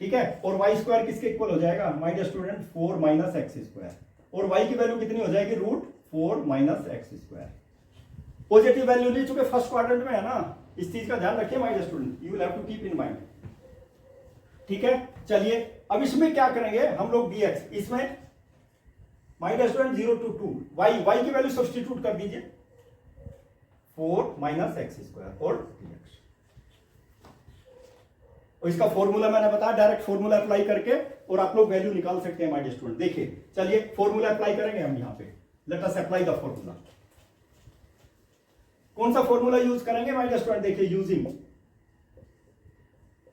ठीक है। और y स्क्वायर किसके इक्वल हो जाएगा my dear student, 4 minus X square, और y की वैल्यू कितनी हो जाएगी, root 4 minus X square. Positive value ले चुके फर्स्ट क्वाड्रेंट में है ना, इस चीज का ध्यान रखिए my dear student, you will have to keep in mind, ठीक है। चलिए अब इसमें क्या करेंगे हम लोग dx, इसमें my dear student 0 to 2, y की वैल्यू सब्स्टिट्यूट कर दीजिए, 4 माइनस एक्स स्क्वायर और dx। और इसका फॉर्मूला मैंने बताया, डायरेक्ट फॉर्मूला अप्लाई करके और आप लोग वैल्यू निकाल सकते हैं माय डियर स्टूडेंट। देखिए चलिए फॉर्मूला अप्लाई करेंगे हम यहाँ पे, let us apply the formula. कौन सा फॉर्मूला यूज करेंगे माय डियर स्टूडेंट, देखिए using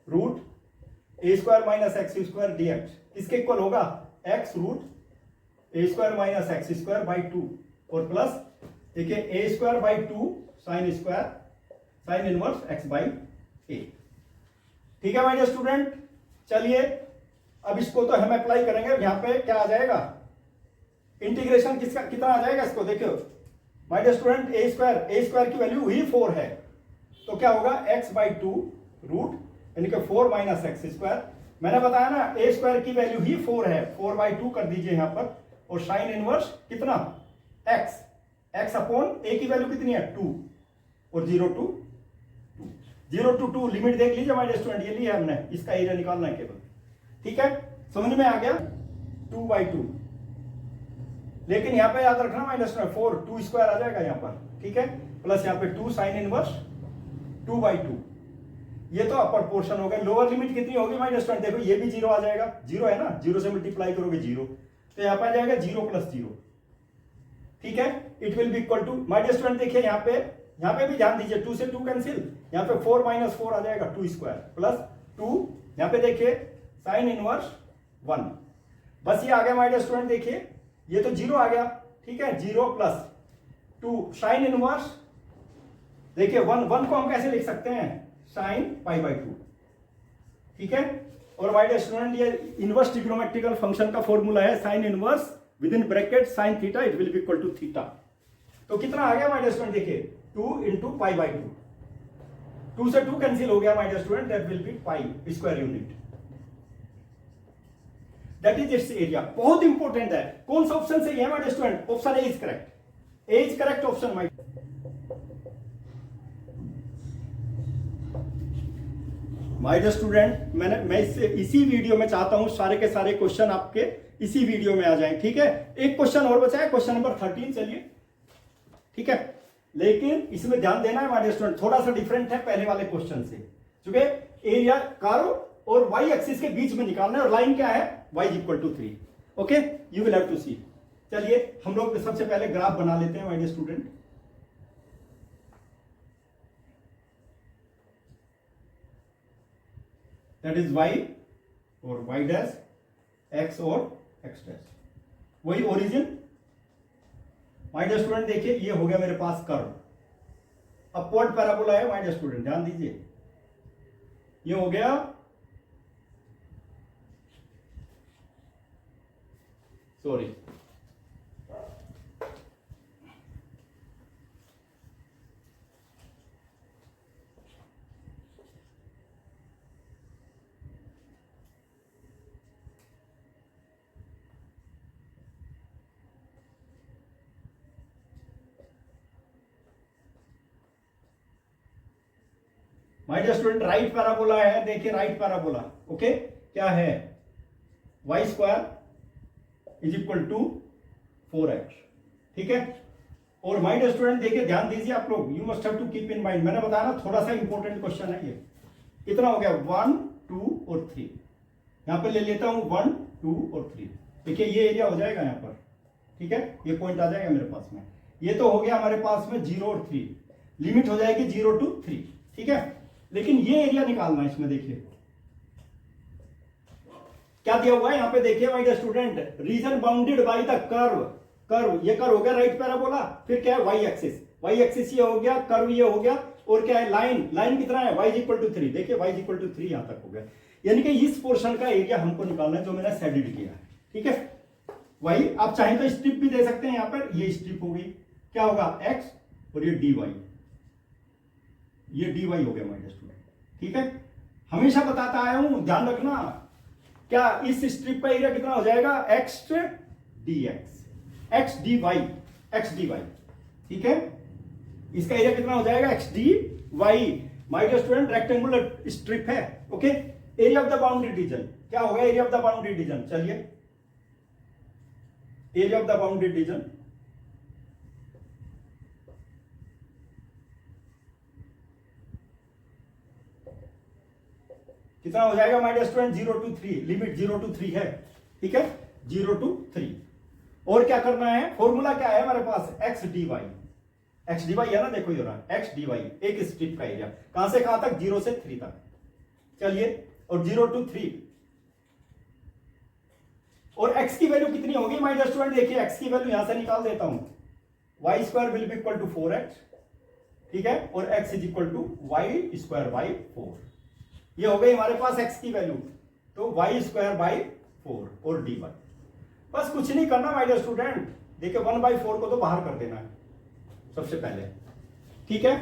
root A square minus X square dx, किसके इक्वल होगा, x root A square minus X square by 2, और प्लस देखिए A square by 2 sine square sine inverse x by A, ठीक है my dear student. चलिए अब इसको तो हम अप्लाई करेंगे, यहां पे क्या आ जाएगा, इंटीग्रेशन किसका कितना आ जाएगा, इसको देखियो my dear student, A square की वैल्यू ही 4 है, तो क्या होगा x बाई 2 रूट यानी कि 4 माइनस एक्स स्क्वायर। मैंने बताया ना ए स्क्वायर की वैल्यू ही 4 है, 4 बाई 2 कर दीजिए यहां पर, और साइन इनवर्स कितना x अपॉन ए की वैल्यू कितनी है 2, और 0 to 2 लिमिट देख लीजिए माय डियर स्टूडेंट, ये लिया हमने, इसका एरिया निकालना है केवल, ठीक है। समझ में आ गया, 2 बाई 2, लेकिन यहां पे याद रखना माय डियर स्टूडेंट 4 2 स्क्वायर आ जाएगा यहां पर, ठीक है, प्लस यहां पे 2 साइन इनवर्स 2 बाई 2, ये तो अपर पोर्शन हो गया। लोअर लिमिट कितनी होगी माय डियर स्टूडेंट, देखो ये भी 0 आ जाएगा, 0 है ना, 0 से मल्टीप्लाई करोगे 0, तो यहां पर आ जाएगा 0 प्लस 0, ठीक है। It will be equal to my dear student, देखिए यहां पे भी ध्यान दीजिए, 2 से 2 कैंसिल, यहां पे 4 माइनस 4 आ जाएगा 2 स्क्वायर प्लस 2, यहां पे देखिए साइन इनवर्स 1, बस ये आ गया माय डियर स्टूडेंट, देखिए ये तो 0 आ गया, ठीक है, 0 प्लस 2 साइन इनवर्स, देखिए 1 को हम कैसे लिख सकते हैं, साइन पाई बाई 2, ठीक है। और माय डियर स्टूडेंट ये इनवर्स ट्रिग्नोमेट्रिकल फंक्शन का फॉर्मूला है, sine inverse with in bracket sine theta it will be equal to theta. तो कितना आ गया माय डियर स्टूडेंट, देखिए 2 इंटू पाई बाई 2, 2 से 2 कैंसिल हो गया my dear student, that will be pi square unit, that is its area. बहुत important है, कौन सा ऑप्शन सही है my dear student, option A is correct, A is correct option my dear student. मैं इसी वीडियो में चाहता हूं सारे के सारे क्वेश्चन आपके इसी वीडियो में आ जाएं, ठीक है। एक क्वेश्चन और बचा है, क्वेश्चन नंबर 13, चलिए, ठीक है, लेकिन इसमें ध्यान देना है माय डियर स्टूडेंट, थोड़ा सा डिफरेंट है पहले वाले क्वेश्चन से, क्योंकि एरिया कर्व और वाई एक्सिस के बीच में निकालना है, और लाइन क्या है, y is equal to 3, okay, you will have to see. चलिए हम लोग सबसे पहले ग्राफ बना लेते हैं my dear student. That is y और y डैश, x और x डैश, वही ओरिजिन। माय डियर स्टूडेंट देखिए ये हो गया मेरे पास कर्व, अपवर्ड पैराबोला है माय डियर स्टूडेंट, ध्यान दीजिए, ये हो गया sorry my dear student right parabola है, देखिए राइट पैराबोला, ओके, क्या है, Y square is equal to 4x, ठीक है। और माय डियर स्टूडेंट देखिए ध्यान दीजिए आप लोग, you must have to keep in mind, मैंने बताया ना थोड़ा सा इंपॉर्टेंट क्वेश्चन है ये। कितना हो गया, 1 2 और 3, यहां पे ले लेता हूं 1 2 और 3, देखिए ये एरिया हो जाएगा यहां पर, ठीक है, ये पॉइंट आ जाएगा मेरे पास में, ये तो हो गया हमारे पास में 0 और 3, लिमिट हो जाएगी 0 to 3, ठीक है। लेकिन ये एरिया निकालना है इसमें, देखिए क्या दिया हुआ है यहां पे, देखिए my dear student, region bounded by the curve, ये कर्व हो गया राइट पैराबोला, फिर क्या है वाई एक्सिस ये हो गया, कर्व ये हो गया, और क्या है लाइन, लाइन कितना है y इक्वल टू 3, देखिए y इक्वल टू 3 यहां तक हो गया, यानी कि इस पोर्शन का एरिया हमको निकालना है जो मैंने शेडेड किया है, ठीक है। वही आप चाहें तो स्ट्रिप भी दे सकते हैं, यहां पर ये स्ट्रिप होगी, क्या होगा x और ये dy, ये dy हो गया माइनस 2, ठीक है। हमेशा बताता आया हूं, ध्यान रखना, क्या इस स्ट्रिप का एरिया कितना हो जाएगा x dx, x dy, ठीक है। इसका एरिया कितना हो जाएगा x dy, my dear student rectangular strip है, okay. Area of the boundary region क्या होगा, area of the boundary region, चलिए area of the boundary region कितना हो जाएगा my dear student 0 to 3, limit 0 to 3 है, ठीक है, 0 to 3। और क्या करना है, फॉर्मूला क्या है हमारे पास, x dy है ना, देखो ये रहा x dy, एक स्ट्रिप का एरिया कहां से कहां तक, 0 से 3 तक, चलिए, और 0 to 3, और x की वैल्यू कितनी होगी माय डियर स्टूडेंट, देखिए x की वैल्यू यहां से निकाल देता हूं, y square will be equal to 4x, ठीक है, और x is equal to y square by 4, ये हो गई हमारे पास x की वैल्यू, तो y स्क्वायर बाई 4 और dy, बस कुछ नहीं करना माय डियर स्टूडेंट, देखिए 1/4 को तो बाहर कर देना है सबसे पहले, ठीक है,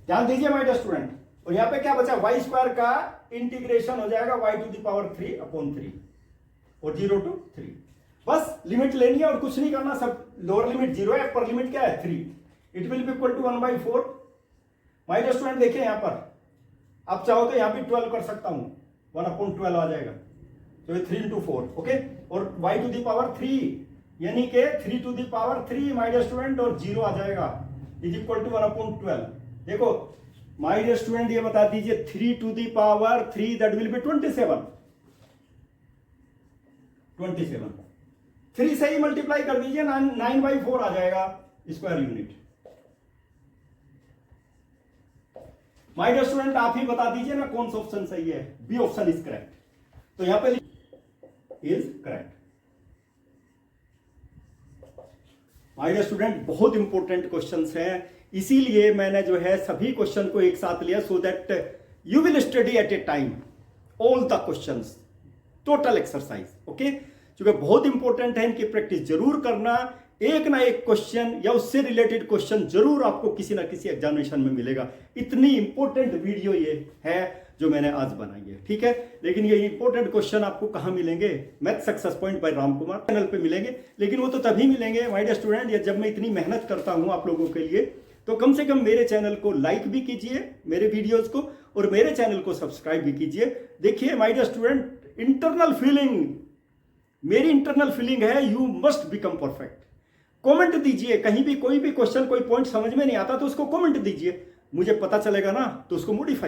ध्यान दीजिए माय डियर स्टूडेंट। और यहां पे क्या बचा, y स्क्वायर का इंटीग्रेशन हो जाएगा y to the power 3 upon 3 और 0 to 3, बस लिमिट लेनी है और कुछ नहीं करना, सब लोअर लिमिट 0 है, अपर लिमिट क्या है 3, it will be equal to 1/4। My dear student देखिए यहां पर आप चाहो तो यहां भी 12 कर सकता हूं, 1/12 आ जाएगा, तो ये 3 into 4, ओके, और y टू द पावर 3 यानी कि 3 to the पावर 3 माय डियर स्टूडेंट, और 0 आ जाएगा इज इक्वल टू 1/12। देखो माय डियर स्टूडेंट ये बता दीजिए 3 to the पावर 3 दैट विल बी 27, 3 से ही मल्टीप्लाई कर दीजिए, 9/4 आ जाएगा square unit. My dear student आप ही बता दीजिए ना कौन सा ऑप्शन सही है, बी ऑप्शन इज करेक्ट, तो यहां पे is correct. My dear student बहुत इंपॉर्टेंट क्वेश्चंस हैं, इसीलिए मैंने जो है सभी क्वेश्चन को एक साथ लिया, so that you will study eight A time all the questions, total exercise, okay, क्योंकि बहुत इंपॉर्टेंट है, इनकी प्रैक्टिस जरूर करना, एक ना एक क्वेश्चन या उससे रिलेटेड क्वेश्चन जरूर आपको किसी ना किसी एग्जामिनेशन में मिलेगा, इतनी इंपॉर्टेंट वीडियो ये है जो मैंने आज बनाई है, ठीक है। लेकिन ये इंपॉर्टेंट क्वेश्चन आपको कहां मिलेंगे, math success point by Ram Kumar channel पे मिलेंगे, लेकिन वो तो तभी मिलेंगे माय डियर स्टूडेंट, ये जब मैं इतनी मेहनत करता हूं आप लोगों के लिए, तो कम से कम मेरे चैनल को लाइक भी कीजिए, मेरे वीडियोस को, और मेरे चैनल को सब्सक्राइब भी कीजिए। देखिए my dear student, internal feeling, मेरी इंटरनल फीलिंग है you must become perfect. Comment दीजिए, कहीं भी कोई भी क्वेश्चन कोई पॉइंट समझ में नहीं आता तो उसको कमेंट दीजिए, मुझे पता चलेगा ना, तो उसको मॉडिफाई